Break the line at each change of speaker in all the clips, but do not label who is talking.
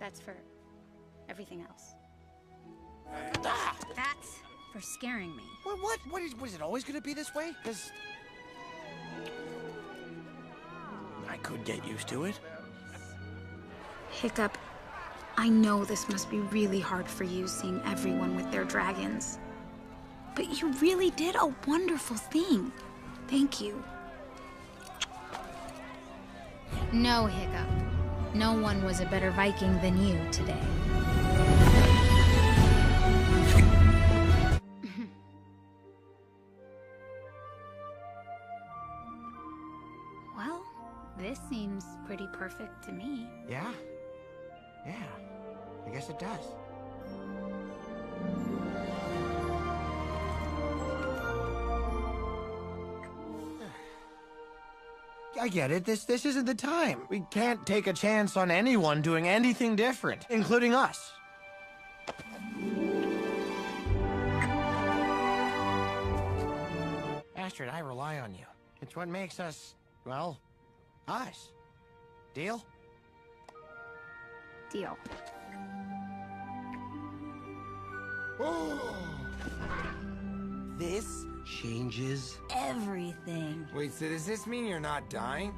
That's for everything else.
Ah!
That's for scaring me.
Was it always gonna be this way? Because I could get used to it.
Hiccup, I know this must be really hard for you seeing everyone with their dragons. But you really did a wonderful thing. Thank you.
No, Hiccup. No one was a better Viking than you today.
Well, this seems pretty perfect to me.
Yeah? Yeah. I guess it does. I get it. This isn't the time. We can't take a chance on anyone doing anything different, including us. Astrid, I rely on you. It's what makes us, well, us. Deal?
Deal.
This changes everything.
Wait, so does this mean you're not dying?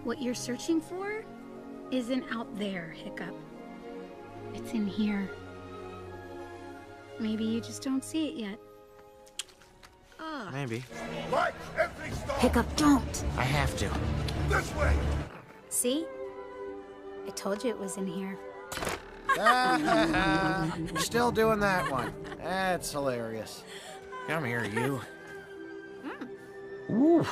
What you're searching for isn't out there, Hiccup. It's in here. Maybe you just don't see it yet.
Maybe.
Right, everything stop!
Hiccup, don't!
I have to.
This way!
See? I told you it was in here.
Still doing that one. That's hilarious. Come here, you. Ooh.